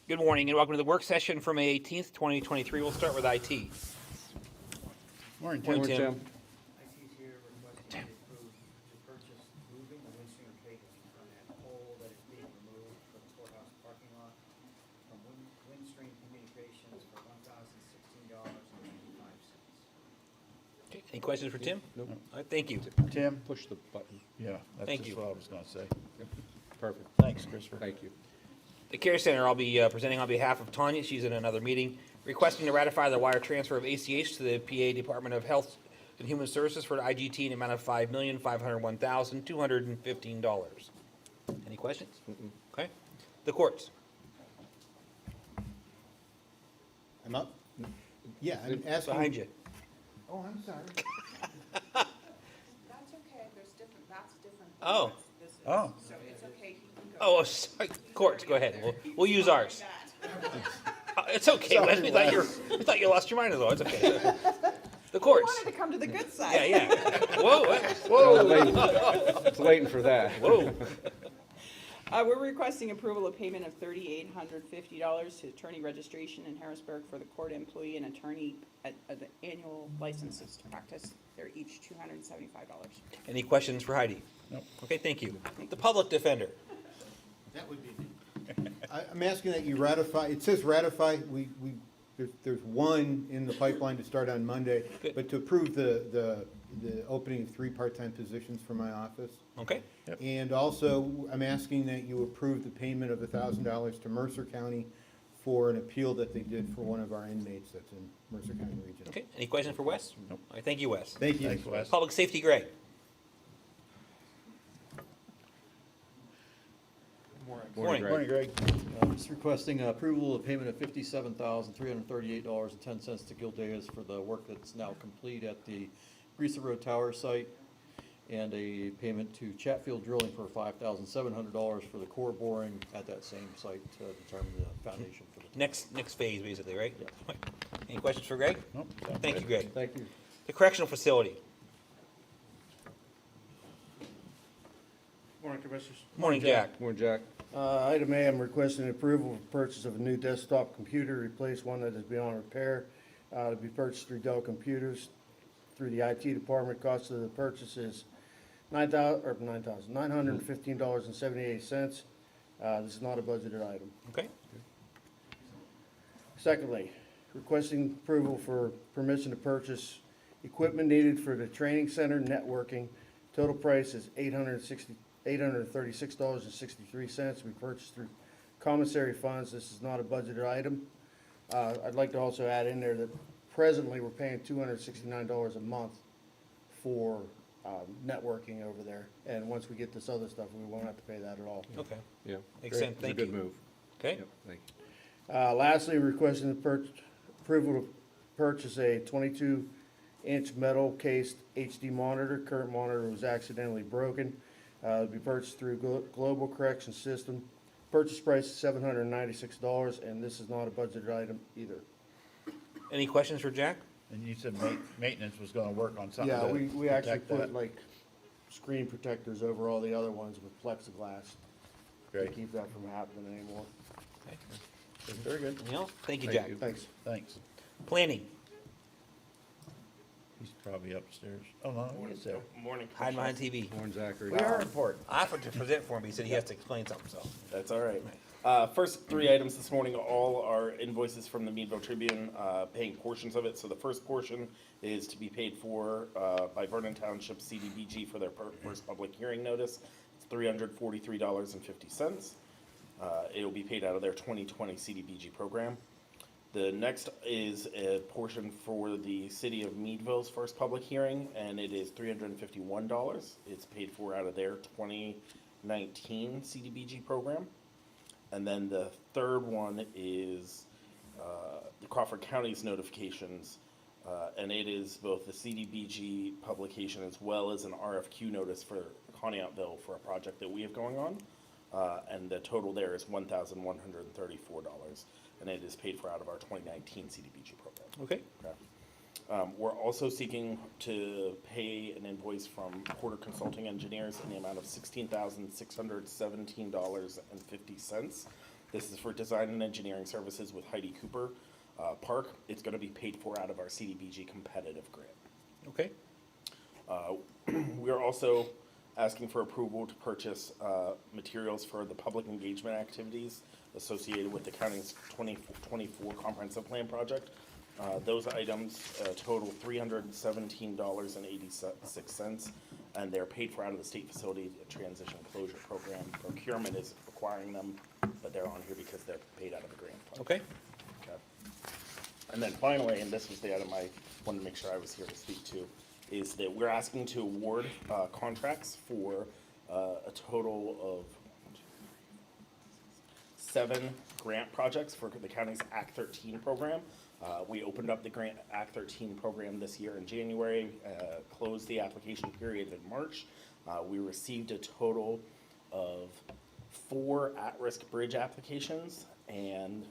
Good morning and welcome to the work session for May 18th, 2023. We'll start with IT. Morning, Tim. Morning, Tim. IT's here requesting to approve to purchase moving the windstream cable from that pole that is being removed from the courthouse parking lot from Windstream Communications for $1,016.95. Okay, any questions for Tim? Nope. All right, thank you. Tim? Push the button. Yeah, that's Thank just you. what I was gonna say. Perfect. Thanks, Christopher. Thank you. The Care Center, I'll be presenting on behalf of Tanya. She's in another meeting, requesting to ratify the wire transfer of ACH to the PA Department of Health and Human Services for IGT in the amount of $5,501,215. Any questions? Okay. The courts. I'm up? Yeah, I'm asking. Behind you. Oh, I'm sorry. That's okay, there's different, that's different. than Oh. this is. Oh. So it's okay, he can go. Oh, sorry. Courts, go ahead. We'll use ours. It's okay. Sorry, Wes. We thought you lost your mind as well. It's okay. The courts. Wanted to come to the good Yeah, side. yeah. Whoa. It's waiting for that. Whoa. We're requesting approval of payment of $3,850 to attorney registration in Harrisburg for the court employee and attorney at the annual licenses to practice. They're each $275. Any questions for Heidi? Nope. Okay, thank you. The public defender. That would be me. I'm asking that you ratify, it says ratify, there's one in the pipeline to start on Monday, Good. but to approve the opening of 3 part-time positions for my office. Okay. Yep. And also, I'm asking that you approve the payment of $1,000 to Mercer County for an appeal that they did for one of our inmates that's in Mercer County Regional. Okay. Any questions for Wes? Nope. All right, thank you, Wes. Thank you. Thanks, Wes. Public safety, Greg. Morning. Morning, Greg. Just requesting approval of payment of $57,338.10 to Gildeas for the work that's now complete at the Greaser Road Tower site, and a payment to Chatfield Drilling for $5,700 for the core boring at that same site to determine the foundation for the. Next phase, basically, right? Yeah. Any questions for Greg? Nope. Thank you, Greg. Thank you. The correctional facility. Morning, Commissioners. Morning, Jack. Morning, Jack. Item A, I'm requesting approval for purchase of a new desktop computer, replace one that is beyond repair, to be purchased through Dell Computers, through the IT department. Cost of the purchase is $915.78. This is not a budgeted item. Okay. Secondly, requesting approval for permission to purchase equipment needed for the training center networking. Total price is $836.63 to be purchased through commissary funds. This is not a budgeted item. I'd like to also add in there that presently we're paying $269 a month for networking over there. And once we get this other stuff, we won't have to pay that at all. Okay. Yeah. Makes Great. sense. It's Thank a good you. move. Okay. Yep, thank you. Lastly, requesting approval to purchase a 22-inch metal cased HD monitor. Current monitor was accidentally broken. To be purchased through Global Correction System. Purchase price is $796, and this is not a budgeted item either. Any questions for Jack? And you said maintenance was gonna work on something Yeah, to we actually protect that. put like screen protectors over all the other ones with plexiglass to Great. keep that from happening anymore. Okay. Very good. Anything else? Thank you, Thank Jack. you. Thanks. Thanks. Planning. He's probably upstairs. Oh, no, he is there. Morning. Hide behind TV. Morning, Zachary. We are important. I offered to present for him, but he said he has to explain something, so. That's all right. First 3 items this morning, all are invoices from the Meadville Tribune, paying portions of it. So the first portion is to be paid for by Vernon Township CDBG for their first public hearing notice. It's $343.50. It will be paid out of their 2020 CDBG program. The next is a portion for the city of Meadville's first public hearing, and it is $351. It's paid for out of their 2019 CDBG program. And then the third one is the Crawford County's notifications, and it is both the CDBG publication as well as an RFQ notice for Conneautville for a project that we have going on. And the total there is $1,134, and it is paid for out of our 2019 CDBG program. Okay. Okay. We're also seeking to pay an invoice from Porter Consulting Engineers in the amount of $16,617.50. This is for design and engineering services with Heidi Cooper Park. It's going to be paid for out of our CDBG competitive grant. Okay. We're also asking for approval to purchase materials for the public engagement activities associated with the county's 2024 comprehensive plan project. Those items total $317.86, and they're paid for out of the state facility transition closure program. Procurement is requiring them, but they're on here because they're paid out of the grant fund. Okay. Okay. And then finally, and this was the item I wanted to make sure I was here to speak to, is that we're asking to award contracts for a total of 7 grant projects for the county's Act 13 program. We opened up the grant Act 13 program this year in January, closed the application period in March. We received a total of 4 at-risk bridge applications and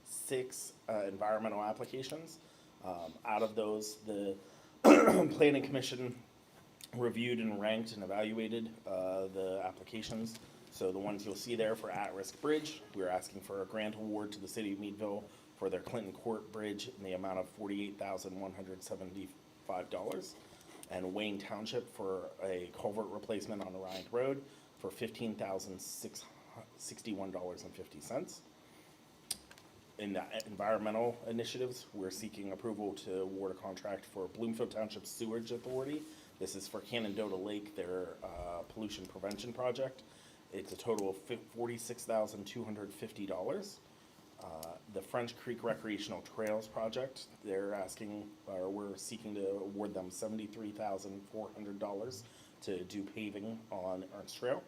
6 environmental applications. Out of those, the Planning Commission reviewed and ranked and evaluated the applications. So the ones you'll see there for at-risk bridge, we're asking for a grant award to the city of Meadville for their Clinton Court Bridge in the amount of $48,175, and Wayne Township for a culvert replacement on Orion Road for $15,661.50. In the environmental initiatives, we're seeking approval to award a contract for Bloomfield Township Sewage Authority. This is for Canandota Lake, their pollution prevention project. It's a total of $46,250. The French Creek Recreational Trails Project, they're asking, or we're seeking to award them $73,400 to do paving on Ernst Trail.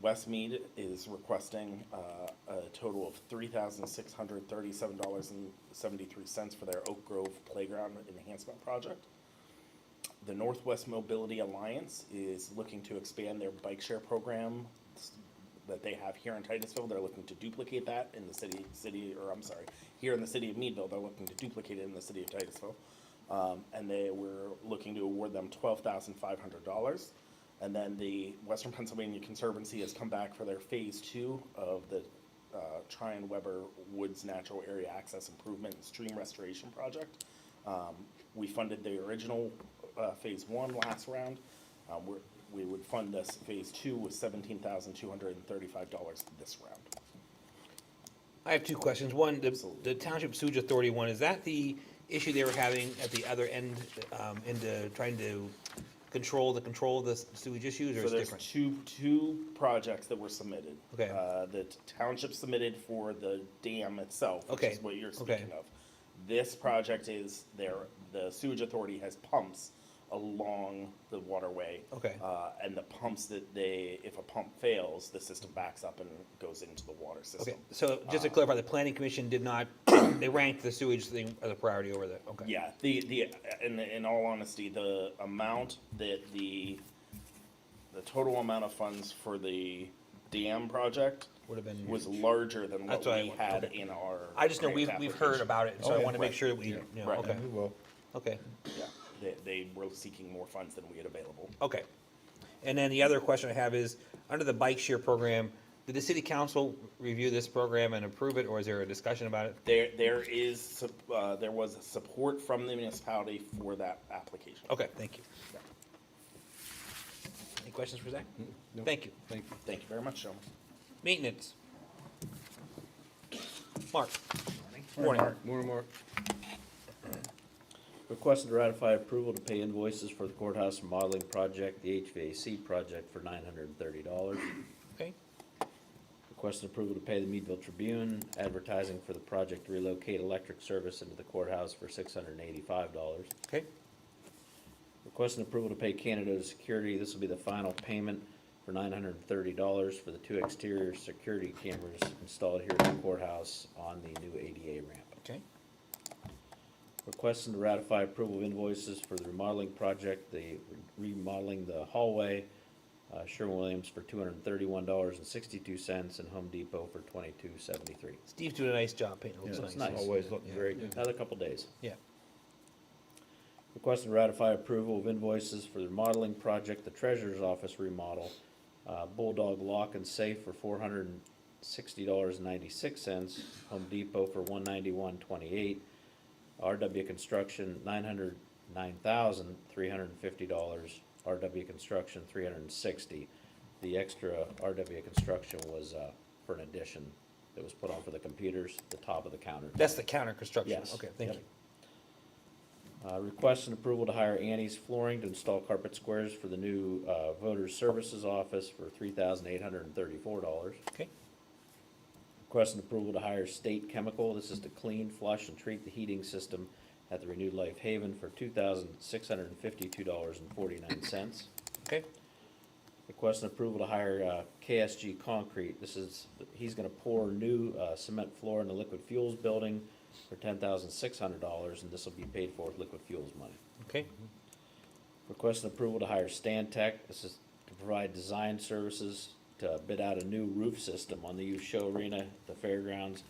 Westmead is requesting a total of $3,637.73 for their Oak Grove Playground Enhancement Project. The Northwest Mobility Alliance is looking to expand their bike share program that they have here in Titusville. They're looking to duplicate that in the here in the city of Meadville. They're looking to duplicate it in the city of Titusville. And they were looking to award them $12,500. And then the Western Pennsylvania Conservancy has come back for their phase 2 of the Tryon Weber Woods Natural Area Access Improvement and Stream Restoration Project. We funded the original phase 1 last round. We would fund this phase 2 with $17,235 this round. I have 2 questions. One, the Township Sewage Authority one, is that the issue they were having at the other end, into trying to control the sewage issues, or So is it there's different? two projects that were submitted. Okay. The township submitted for the dam itself, which Okay. is what you're Okay. speaking of. This project is the sewage authority has pumps along the waterway. Okay. And the pumps if a pump fails, the system backs up and goes into the water system. Okay, so just to clarify, the planning commission did not, they ranked the sewage thing as a priority over there, okay. Yeah, in all honesty, the amount that the total amount of funds for the dam project Would have been. was larger than what That's what we I- had okay. in our. I just know grant we've heard application. about it, and so Oh, I yeah. want to make Right. sure that we, Yeah. you know, Right. okay, We will. okay, Yeah, they were seeking more funds than we had available. okay. And then the other question I have is, under the bike share program, did the city council review this program and approve it, or is there a discussion about it? There was support from the municipality for that application. Okay, thank you. Any questions for Zach? No. Thank you. Thank you. Thank you very much, gentlemen. Maintenance. Mark. Morning, Morning. More and more. Requested to ratify approval to pay invoices for the courthouse remodeling project, the HVAC project for $930. Okay, Requested approval to pay the Meadville Tribune advertising for the project to relocate electric service into the courthouse for $685. okay, Requesting approval to pay Canada Security, this will be the final payment for $930 for the 2 exterior security cameras installed here at the courthouse on the new ADA ramp. okay, Requesting to ratify approval of invoices for the remodeling project, the remodeling the hallway, Sherwin-Williams for $231.62 and Home Depot for $22.73. Steve's doing a nice job painting, it Yeah, looks it's nice. nice. always looking great. Another couple days. Yeah, Requesting to ratify approval of invoices for the remodeling project, the treasurer's office remodel, Bulldog Lock and Safe for $460.96, Home Depot for $191.28, RW Construction $909,350, RW Construction $360. The extra RW Construction was for an addition that was put on for the computers, the top of the counter. That's the counter construction? Yes. Okay, thank Yep. you. Request and approval to hire Annie's Flooring to install carpet squares for the new Voters Services Office for $3,834. Okay, Request and approval to hire State Chemical. This is to clean, flush, and treat the heating system at the Renewed Life Haven for $2,652.49. okay, Request and approval to hire KSG Concrete. He's gonna pour new cement floor in the liquid fuels building for $10,600, and this will be paid for with liquid fuels money. okay, Request and approval to hire Stan Tech. This is to provide design services to bid out a new roof system on the youth show arena at the fairgrounds.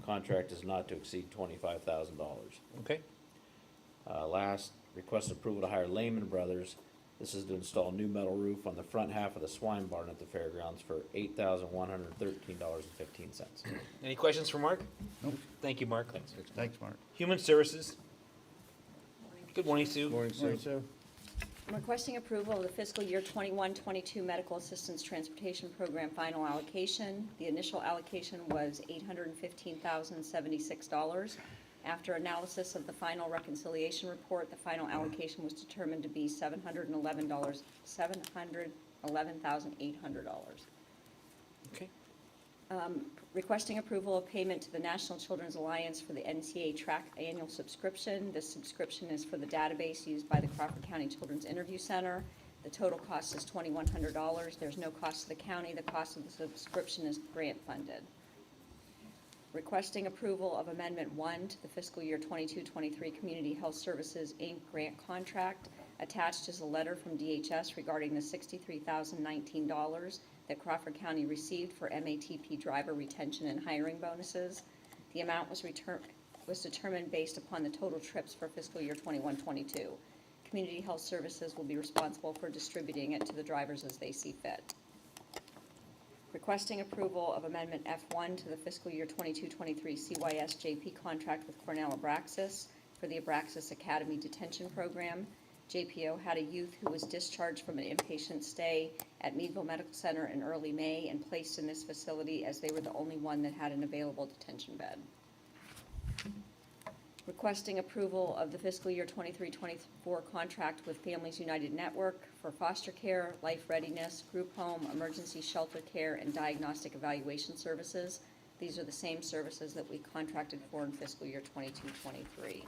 Contract is not to exceed $25,000. okay, Last, request and approval to hire Lehman Brothers. This is to install new metal roof on the front half of the swine barn at the fairgrounds for $8,113.15. any questions for Mark? Nope. Thank you, Mark. Thanks, Mark. Human Services. Good morning, Sue. Morning, Morning, Sue. Sue. I'm requesting approval of the fiscal year 21-22 Medical Assistance Transportation Program final allocation. The initial allocation was $815,076. After analysis of the final reconciliation report, the final allocation was determined to be $711,800. Okay, Requesting approval of payment to the National Children's Alliance for the NCA Track annual subscription. This subscription is for the database used by the Crawford County Children's Interview Center. The total cost is $2,100. There's no cost to the county. The cost of the subscription is grant funded. Requesting approval of Amendment 1 to the fiscal year 22-23 Community Health Services, Inc. grant contract. Attached is a letter from DHS regarding the $63,019 that Crawford County received for MATP driver retention and hiring bonuses. The amount was determined based upon the total trips for fiscal year 21-22. Community Health Services will be responsible for distributing it to the drivers as they see fit. Requesting approval of Amendment F1 to the fiscal year 22-23 CYS JP contract with Cornell Abraxas for the Abraxas Academy Detention Program. JPO had a youth who was discharged from an inpatient stay at Meadville Medical Center in early May and placed in this facility as they were the only one that had an available detention bed. Requesting approval of the fiscal year 23-24 contract with Families United Network for foster care, life readiness, group home, emergency shelter care, and diagnostic evaluation services. These are the same services that we contracted for in fiscal year 22-23.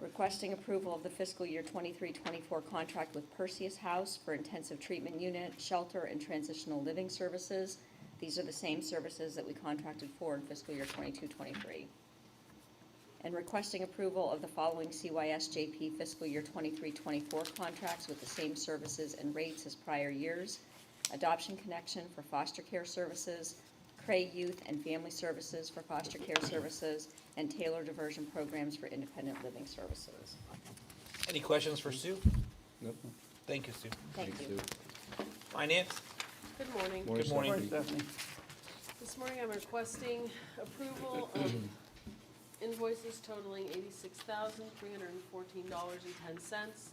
Requesting approval of the fiscal year 23-24 contract with Perseus House for intensive treatment unit, shelter, and transitional living services. These are the same services that we contracted for in fiscal year 22-23. And requesting approval of the following CYS JP fiscal year 23-24 contracts with the same services and rates as prior years. Adoption Connection for foster care services, Cray Youth and Family Services for foster care services, and Taylor Diversion Programs for independent living services. any questions for Sue? Nope. Thank you, Sue. Thank you. Finance? Good morning. Good morning. Morning, Stephanie. This morning I'm requesting approval of invoices totaling $86,314.10.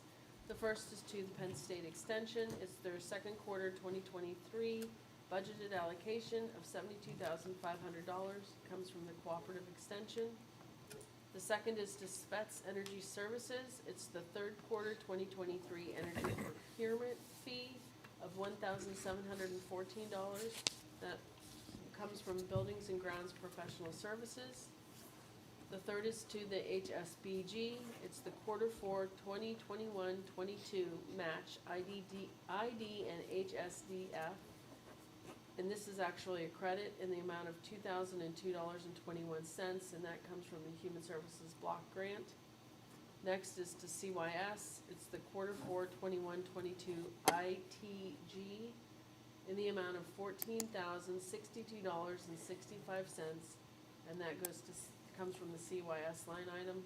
The first is to the Penn State Extension. It's their second quarter 2023 budgeted allocation of $72,500. Comes from the Cooperative Extension. The second is to Spets Energy Services. It's the third quarter 2023 energy procurement fee of $1,714. That comes from Buildings and Grounds Professional Services. The third is to the HSBG. It's the quarter 4 2021-22 match ID and HSDF. And this is actually a credit in the amount of $2,002.21, and that comes from the Human Services Block Grant. Next is to CYS. It's the quarter 4 21-22 ITG in the amount of $14,062.65, and that comes from the CYS line item.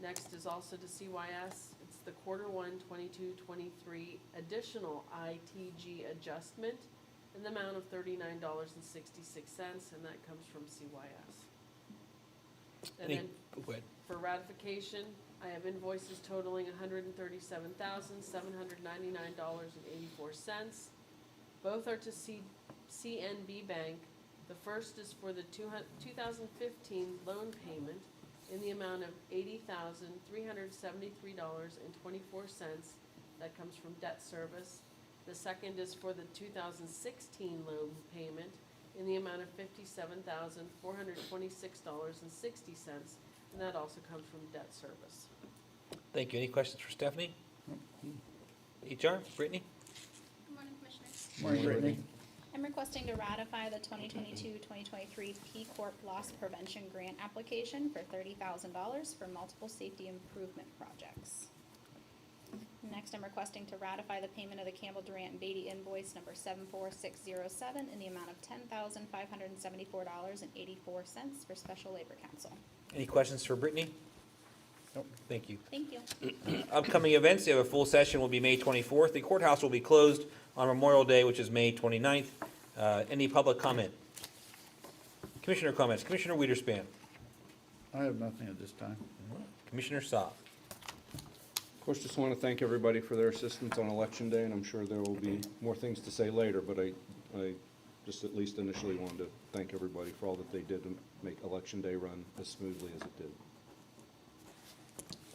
Next is also to CYS. It's the Q1 22-23 additional ITG adjustment in the amount of $39.66, and that comes from CYS. And Any, then go ahead. for ratification, I have invoices totaling $137,799.84. Both are to CNB Bank. The first is for the 2015 loan payment in the amount of $80,373.24. That comes from debt service. The second is for the 2016 loan payment in the amount of $57,426.60, and that also comes from debt service. Thank you. Any questions for Stephanie? HR, Brittany? Good morning, Commissioners. Morning, Brittany. I'm requesting to ratify the 2022-2023 P Corp Loss Prevention Grant application for $30,000 for multiple safety improvement projects. Next, I'm requesting to ratify the payment of the Campbell Durant and Beatty invoice number 74607 in the amount of $10,574.84 for special labor council. Any questions for Brittany? Nope. Thank you. Thank you. Upcoming events, they have a full session will be May 24th. The courthouse will be closed on Memorial Day, which is May 29th. Any public comment? Commissioner comments. Commissioner Weiderspan. I have nothing at this time. Commissioner Saab. Of course, just want to thank everybody for their assistance on Election Day, and I'm sure there will be more things to say later, but I just at least initially wanted to thank everybody for all that they did to make Election Day run as smoothly as it did.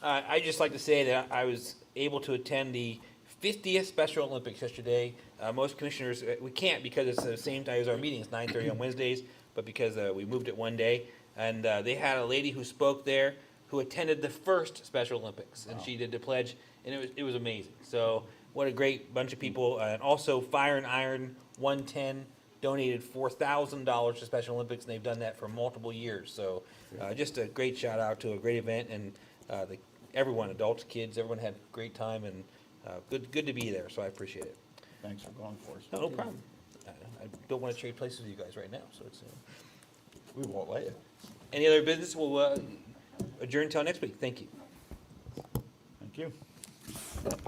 I'd just like to say that I was able to attend the 50th Special Olympics yesterday. Most commissioners, we can't because it's the same time as our meeting, it's 9:30 on Wednesdays, but because we moved it one day. And they had a lady who spoke there who attended the first Special Olympics, and she did the pledge, and it was amazing. So what a great bunch of people. And also Fire and Iron 110 donated $4,000 to Special Olympics, and they've done that for multiple years. So just a great shout out to a great event, and everyone, adults, kids, everyone had a great time, and good to be there, so I appreciate it. Thanks for going for us. No problem. I don't want to trade places with you guys right now, so it's, We won't let you. any other business, we'll adjourn until next week. Thank you. Thank you.